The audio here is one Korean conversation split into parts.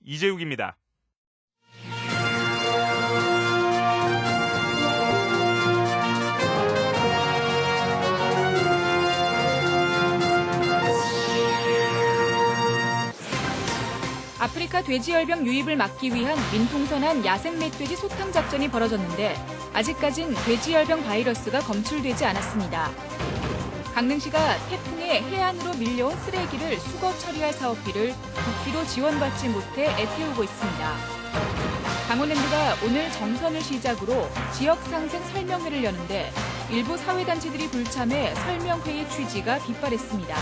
이재욱입니다. 아프리카 돼지열병 유입을 막기 위한 민통선한 야생 멧돼지 소탕 작전이 벌어졌는데 아직까진 돼지열병 바이러스가 검출되지 않았습니다. 강릉시가 태풍에 해안으로 밀려온 쓰레기를 수거 처리할 사업비를 국비로 지원받지 못해 애태우고 있습니다. 강원랜드가 오늘 정선을 시작으로 지역상생 설명회를 여는데 일부 사회단체들이 불참해 설명회의 취지가 빗발했습니다.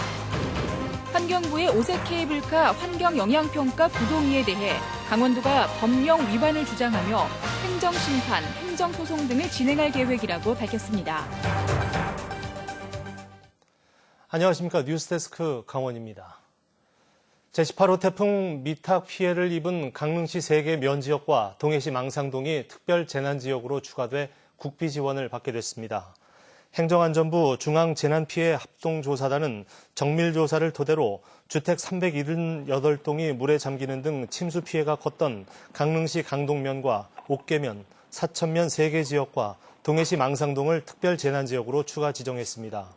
환경부의 오색 케이블카 환경영향평가 부동의에 대해 강원도가 법령 위반을 주장하며 행정심판, 행정소송 등을 진행할 계획이라고 밝혔습니다. 안녕하십니까. 뉴스데스크 강원입니다. 제18호 태풍 미탁 피해를 입은 강릉시 3개 면지역과 동해시 망상동이 특별 재난지역으로 추가돼 국비 지원을 받게 됐습니다. 행정안전부 중앙재난피해 합동조사단은 정밀조사를 토대로 주택 378동이 물에 잠기는 등 침수 피해가 컸던 강릉시 강동면과 옥계면, 사천면 3개 지역과 동해시 망상동을 특별 재난지역으로 추가 지정했습니다.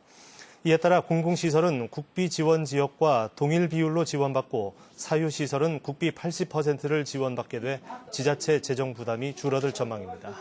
이에 따라 공공시설은 국비 지원 지역과 동일 비율로 지원받고 사유시설은 국비 80%를 지원받게 돼 지자체 재정 부담이 줄어들 전망입니다.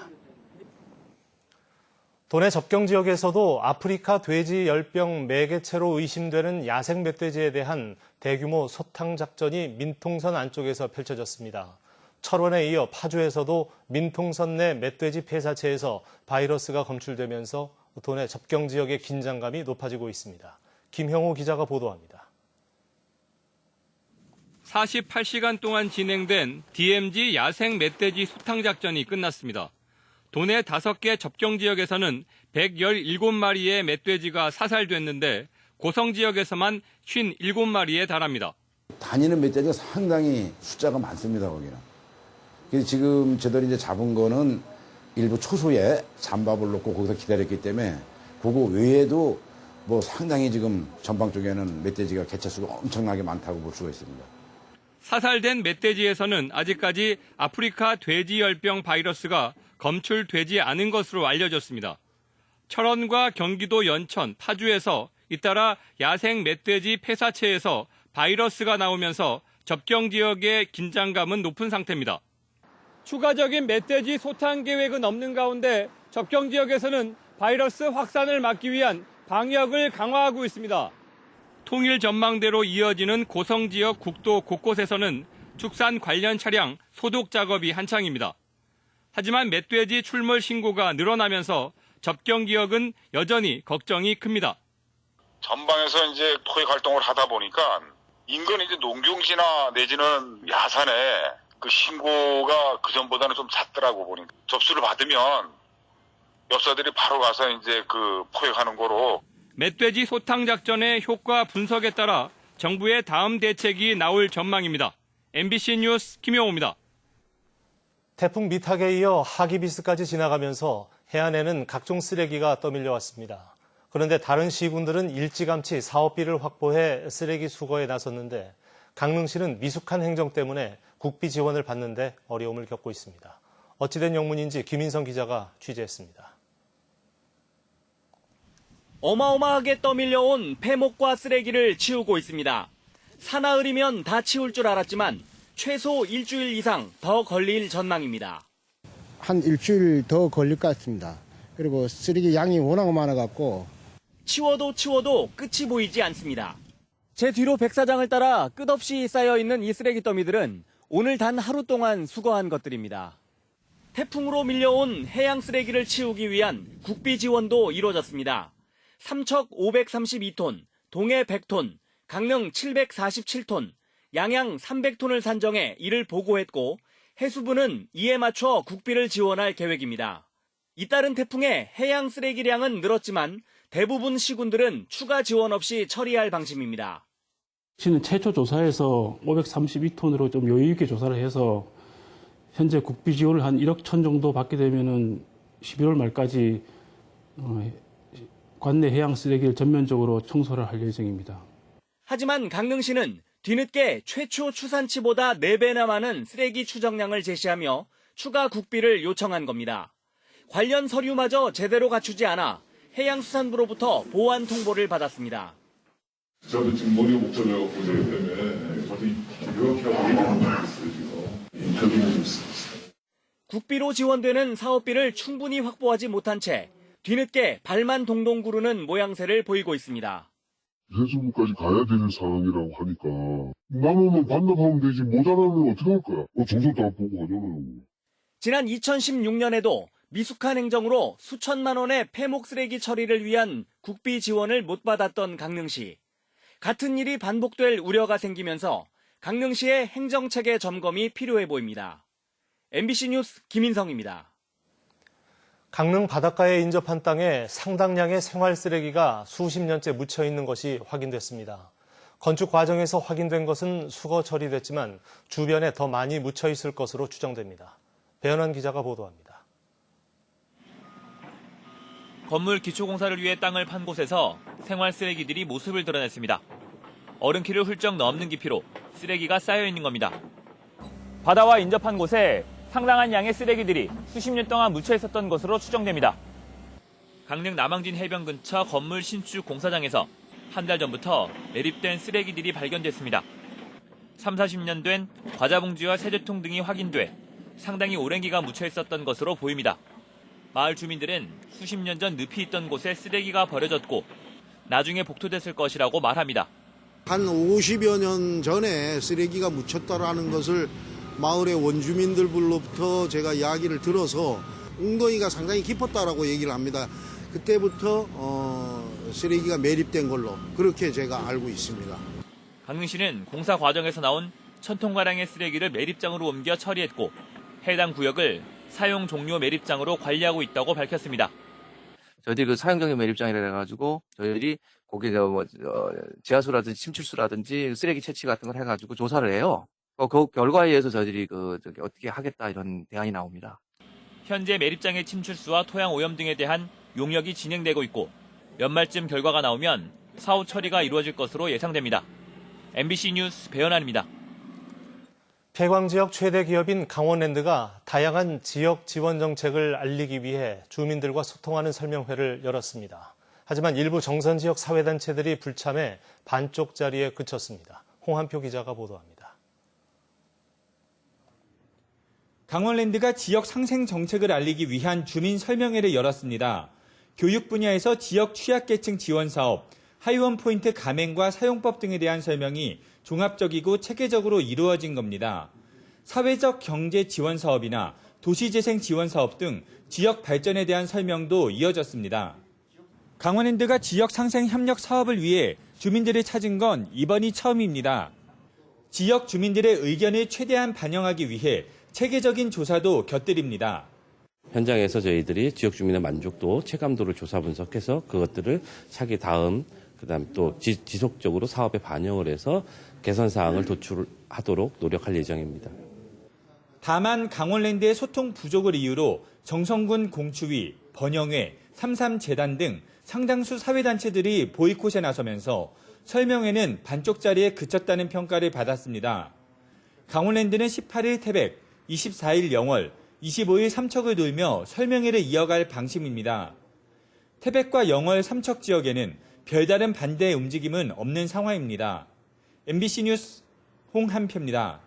도내 접경 지역에서도 아프리카 돼지 열병 매개체로 의심되는 야생 멧돼지에 대한 대규모 소탕 작전이 민통선 안쪽에서 펼쳐졌습니다. 철원에 이어 파주에서도 민통선 내 멧돼지 폐사체에서 바이러스가 검출되면서 도내 접경 지역의 긴장감이 높아지고 있습니다. 김형호 기자가 보도합니다. 48시간 동안 진행된 DMZ 야생 멧돼지 소탕 작전이 끝났습니다. 도내 5개 접경 지역에서는 117마리의 멧돼지가 사살됐는데 고성 지역에서만 57마리에 달합니다. 다니는 멧돼지가 상당히 숫자가 많습니다, 거기는. 그래서 지금 저들이 이제 잡은 거는 일부 초소에 잠밥을 놓고 거기서 기다렸기 때문에 그거 외에도 뭐 상당히 지금 전방 쪽에는 멧돼지가 개체수가 엄청나게 많다고 볼 수가 있습니다. 사살된 멧돼지에서는 아직까지 아프리카 돼지열병 바이러스가 검출되지 않은 것으로 알려졌습니다. 철원과 경기도 연천, 파주에서 잇따라 야생 멧돼지 폐사체에서 바이러스가 나오면서 접경 지역의 긴장감은 높은 상태입니다. 추가적인 멧돼지 소탕 계획은 없는 가운데 접경 지역에서는 바이러스 확산을 막기 위한 방역을 강화하고 있습니다. 통일 전망대로 이어지는 고성 지역 국도 곳곳에서는 축산 관련 차량 소독 작업이 한창입니다. 하지만 멧돼지 출몰 신고가 늘어나면서 접경 지역은 여전히 걱정이 큽니다. 전방에서 이제 토익 활동을 하다 보니까 인근 이제 농경지나 내지는 야산에 그 신고가 그전보다는 좀 잦더라고 보니까 접수를 받으면 엽사들이 바로 가서 이제 그 포획하는 거로. 멧돼지 소탕 작전의 효과 분석에 따라 정부의 다음 대책이 나올 전망입니다. MBC 뉴스 김영호입니다. 태풍 미탁에 이어 하기비스까지 지나가면서 해안에는 각종 쓰레기가 떠밀려 왔습니다. 그런데 다른 시군들은 일찌감치 사업비를 확보해 쓰레기 수거에 나섰는데 강릉시는 미숙한 행정 때문에 국비 지원을 받는데 어려움을 겪고 있습니다. 어찌된 영문인지 김인성 기자가 취재했습니다. 어마어마하게 떠밀려온 폐목과 쓰레기를 치우고 있습니다. 사나흘이면 다 치울 줄 알았지만 최소 일주일 이상 더 걸릴 전망입니다. 한 일주일 더 걸릴 것 같습니다. 그리고 쓰레기 양이 워낙 많아갖고 치워도 끝이 보이지 않습니다. 제 뒤로 백사장을 따라 끝없이 쌓여있는 이 쓰레기 더미들은 오늘 단 하루 동안 수거한 것들입니다. 태풍으로 밀려온 해양 쓰레기를 치우기 위한 국비 지원도 이루어졌습니다. 삼척 532톤, 동해 100톤, 강릉 747톤, 양양 300톤을 산정해 이를 보고했고 해수부는 이에 맞춰 국비를 지원할 계획입니다. 잇따른 태풍에 해양 쓰레기량은 늘었지만 대부분 시군들은 추가 지원 없이 처리할 방침입니다. 시는 최초 조사에서 532톤으로 좀 여유 있게 조사를 해서 현재 국비 지원을 한 1억 천 정도 받게 되면은 11월 말까지 관내 해양 쓰레기를 전면적으로 청소를 할 예정입니다. 하지만 강릉시는 뒤늦게 최초 추산치보다 4배나 많은 쓰레기 추정량을 제시하며 추가 국비를 요청한 겁니다. 관련 서류마저 제대로 갖추지 않아 해양수산부로부터 보완 통보를 받았습니다. 저도 지금 머리가 복잡해갖고 저희 때문에 저도 이렇게 하고 얘기하는 줄 알았어요, 지금. 인터뷰는 좀 있었어요. 국비로 지원되는 사업비를 충분히 확보하지 못한 채 뒤늦게 발만 동동 구르는 모양새를 보이고 있습니다. 해수부까지 가야 되는 상황이라고 하니까 남으면 반납하면 되지 모자라면 어떻게 할 거야? 정성 다 보고 하잖아요. 지난 2016년에도 미숙한 행정으로 수천만 원의 폐목 쓰레기 처리를 위한 국비 지원을 못 받았던 강릉시. 같은 일이 반복될 우려가 생기면서 강릉시의 행정체계 점검이 필요해 보입니다. MBC 뉴스 김인성입니다. 강릉 바닷가에 인접한 땅에 상당량의 생활 쓰레기가 수십 년째 묻혀 있는 것이 확인됐습니다. 건축 과정에서 확인된 것은 수거 처리됐지만 주변에 더 많이 묻혀 있을 것으로 추정됩니다. 배현환 기자가 보도합니다. 건물 기초공사를 위해 땅을 판 곳에서 생활 쓰레기들이 모습을 드러냈습니다. 어른키를 훌쩍 넘는 깊이로 쓰레기가 쌓여 있는 겁니다. 바다와 인접한 곳에 상당한 양의 쓰레기들이 수십 년 동안 묻혀 있었던 것으로 추정됩니다. 강릉 남항진 해변 근처 건물 신축 공사장에서 한 달 전부터 매립된 쓰레기들이 발견됐습니다. 30-40년 된 과자 봉지와 세제통 등이 확인돼 상당히 오랜 기간 묻혀 있었던 것으로 보입니다. 마을 주민들은 수십 년 전 늪이 있던 곳에 쓰레기가 버려졌고 나중에 복토됐을 것이라고 말합니다. 한 50여 년 전에 쓰레기가 묻혔다라는 것을 마을의 원주민들로부터 제가 이야기를 들어서 웅덩이가 상당히 깊었다라고 얘기를 합니다. 그때부터 쓰레기가 매립된 걸로 그렇게 제가 알고 있습니다. 강릉시는 공사 과정에서 나온 1,000톤가량의 쓰레기를 매립장으로 옮겨 처리했고 해당 구역을 사용 종료 매립장으로 관리하고 있다고 밝혔습니다. 저희들이 그 사용 종료 매립장이라 해가지고 저희들이 거기 지하수라든지 침출수라든지 쓰레기 채취 같은 걸 해가지고 조사를 해요. 그 결과에 의해서 저희들이 어떻게 하겠다 이런 대안이 나옵니다. 현재 매립장의 침출수와 토양 오염 등에 대한 용역이 진행되고 있고 연말쯤 결과가 나오면 사후 처리가 이루어질 것으로 예상됩니다. MBC 뉴스 배현환입니다. 폐광 지역 최대 기업인 강원랜드가 다양한 지역 지원 정책을 알리기 위해 주민들과 소통하는 설명회를 열었습니다. 하지만 일부 정선 지역 사회단체들이 불참해 반쪽짜리에 그쳤습니다. 홍한표 기자가 보도합니다. 강원랜드가 지역 상생 정책을 알리기 위한 주민 설명회를 열었습니다. 교육 분야에서 지역 취약계층 지원 사업, 하이원 포인트 가맹과 사용법 등에 대한 설명이 종합적이고 체계적으로 이루어진 겁니다. 사회적 경제 지원 사업이나 도시재생 지원 사업 등 지역 발전에 대한 설명도 이어졌습니다. 강원랜드가 지역 상생 협력 사업을 위해 주민들을 찾은 건 이번이 처음입니다. 지역 주민들의 의견을 최대한 반영하기 위해 체계적인 조사도 곁들입니다. 현장에서 저희들이 지역 주민의 만족도, 체감도를 조사 분석해서 그것들을 차기 다음, 그다음 또 지속적으로 사업에 반영을 해서 개선 사항을 도출하도록 노력할 예정입니다. 다만 강원랜드의 소통 부족을 이유로 정성군 공추위, 번영회, 33재단 등 상당수 사회단체들이 보이콧에 나서면서 설명회는 반쪽짜리에 그쳤다는 평가를 받았습니다. 강원랜드는 18일 태백, 24일 영월, 25일 삼척을 돌며 설명회를 이어갈 방침입니다. 태백과 영월 삼척 지역에는 별다른 반대 움직임은 없는 상황입니다. MBC 뉴스 홍한표입니다.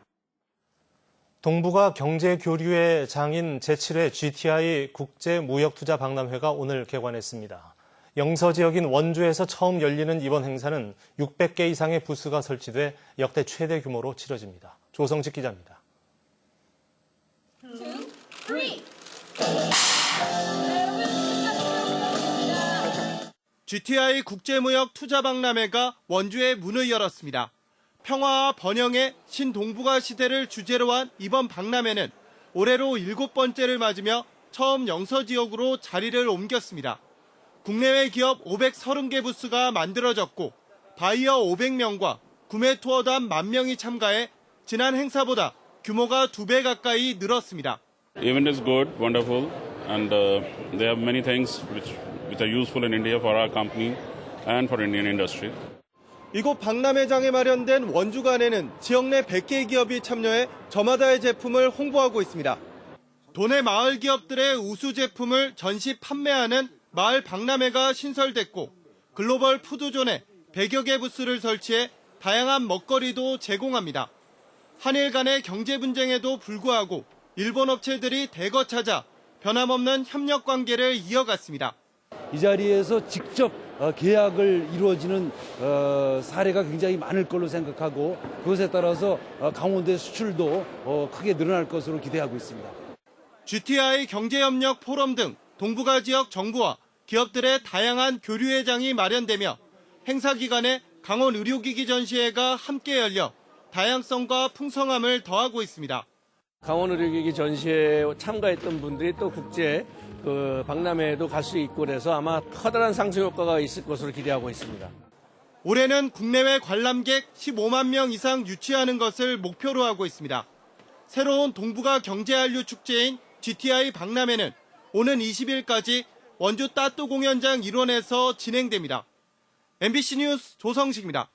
동북아 경제교류의 장인 제7회 GTI 국제무역투자박람회가 오늘 개관했습니다. 영서 지역인 원주에서 처음 열리는 이번 행사는 600개 이상의 부스가 설치돼 역대 최대 규모로 치러집니다. 조성직 기자입니다. GTI 국제무역투자박람회가 원주에 문을 열었습니다. 평화와 번영의 신동북아 시대를 주제로 한 이번 박람회는 올해로 7번째를 맞으며 처음 영서 지역으로 자리를 옮겼습니다. 국내외 기업 530개 부스가 만들어졌고 바이어 500명과 구매 투어단 10,000명이 참가해 지난 행사보다 규모가 2배 가까이 늘었습니다. Event is good, wonderful, and they have many things which are useful in India for our company and for Indian industry. 이곳 박람회장에 마련된 원주관에는 지역 내 100개 기업이 참여해 저마다의 제품을 홍보하고 있습니다. 도내 마을 기업들의 우수 제품을 전시 판매하는 마을 박람회가 신설됐고 글로벌 푸드존에 100여 개 부스를 설치해 다양한 먹거리도 제공합니다. 한일 간의 경제 분쟁에도 불구하고 일본 업체들이 대거 찾아 변함없는 협력 관계를 이어갔습니다. 이 자리에서 직접 계약을 이루어지는 사례가 굉장히 많을 걸로 생각하고 그것에 따라서 강원도의 수출도 크게 늘어날 것으로 기대하고 있습니다. GTI 경제협력 포럼 등 동북아 지역 정부와 기업들의 다양한 교류회장이 마련되며 행사 기간에 강원 의료기기 전시회가 함께 열려 다양성과 풍성함을 더하고 있습니다. 강원 의료기기 전시회에 참가했던 분들이 또 국제 박람회에도 갈 수 있고 그래서 아마 커다란 상승 효과가 있을 것으로 기대하고 있습니다. 올해는 국내외 관람객 15만 명 이상 유치하는 것을 목표로 하고 있습니다. 새로운 동북아 경제한류 축제인 GTI 박람회는 오는 20일까지 원주 따뚜 공연장 일원에서 진행됩니다. MBC 뉴스 조성식입니다.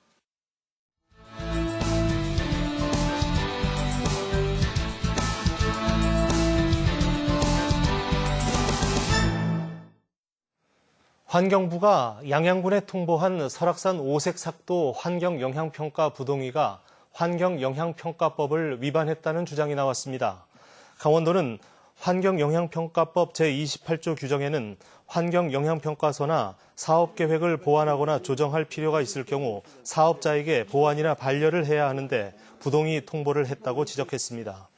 환경부가 양양군에 통보한 설악산 오색삭도 환경영향평가 부동위가 환경영향평가법을 위반했다는 주장이 나왔습니다. 강원도는 환경영향평가법 제28조 규정에는 환경영향평가서나 사업계획을 보완하거나 조정할 필요가 있을 경우 사업자에게 보완이나 반려를 해야 하는데 부동의 통보를 했다고 지적했습니다.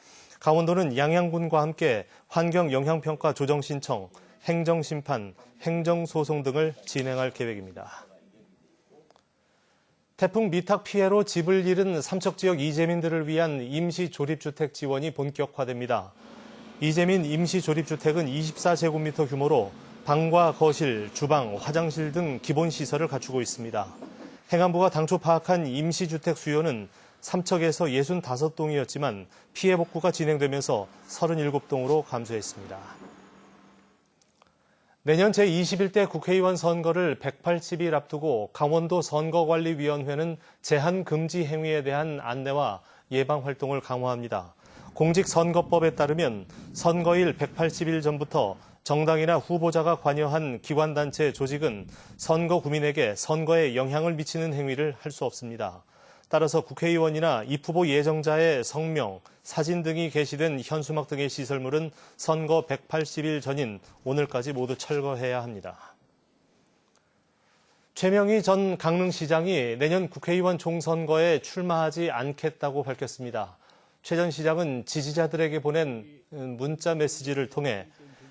강원도는 양양군과 함께 환경영향평가 조정 신청, 행정심판, 행정소송 등을 진행할 계획입니다. 태풍 미탁 피해로 집을 잃은 삼척지역 이재민들을 위한 임시조립주택 지원이 본격화됩니다. 이재민 임시조립주택은 24제곱미터 규모로 방과 거실, 주방, 화장실 등 기본시설을 갖추고 있습니다. 행안부가 당초 파악한 임시주택 수요는 삼척에서 65동이었지만 피해 복구가 진행되면서 37동으로 감소했습니다. 내년 제21대 국회의원 선거를 180일 앞두고 강원도 선거관리위원회는 제한 금지 행위에 대한 안내와 예방 활동을 강화합니다. 공직선거법에 따르면 선거일 180일 전부터 정당이나 후보자가 관여한 기관단체 조직은 선거 구민에게 선거에 영향을 미치는 행위를 할 수 없습니다. 따라서 국회의원이나 입후보 예정자의 성명, 사진 등이 게시된 현수막 등의 시설물은 선거 180일 전인 오늘까지 모두 철거해야 합니다. 최명희 전 강릉시장이 내년 국회의원 총선거에 출마하지 않겠다고 밝혔습니다. 최 전 시장은 지지자들에게 보낸 문자 메시지를 통해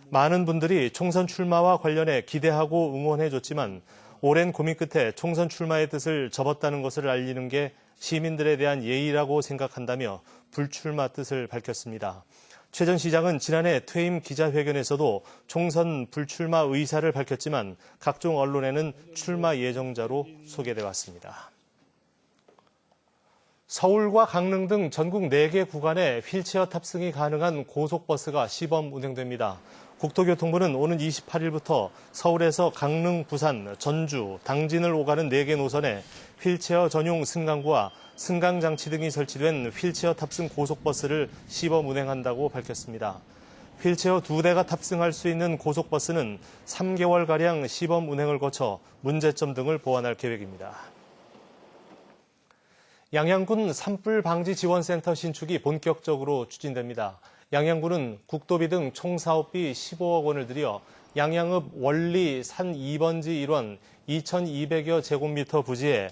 많은 분들이 총선 출마와 관련해 기대하고 응원해줬지만 오랜 고민 끝에 총선 출마의 뜻을 접었다는 것을 알리는 게 시민들에 대한 예의라고 생각한다며 불출마 뜻을 밝혔습니다. 최 전 시장은 지난해 퇴임 기자회견에서도 총선 불출마 의사를 밝혔지만 각종 언론에는 출마 예정자로 소개돼 왔습니다. 서울과 강릉 등 전국 4개 구간에 휠체어 탑승이 가능한 고속버스가 시범 운행됩니다. 국토교통부는 오는 28일부터 서울에서 강릉, 부산, 전주, 당진을 오가는 4개 노선에 휠체어 전용 승강구와 승강장치 등이 설치된 휠체어 탑승 고속버스를 시범 운행한다고 밝혔습니다. 휠체어 2대가 탑승할 수 있는 고속버스는 3개월가량 시범 운행을 거쳐 문제점 등을 보완할 계획입니다. 양양군 산불 방지 지원센터 신축이 본격적으로 추진됩니다. 양양군은 국도비 등 총 사업비 15억 원을 들여 양양읍 원리 산 2번지 일원 2,200여 제곱미터 부지에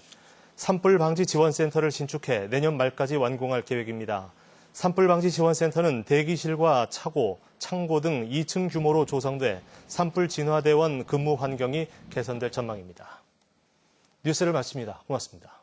산불 방지 지원센터를 신축해 내년 말까지 완공할 계획입니다. 산불 방지 지원센터는 대기실과 차고, 창고 등 2층 규모로 조성돼 산불 진화대원 근무 환경이 개선될 전망입니다. 뉴스를 마칩니다. 고맙습니다.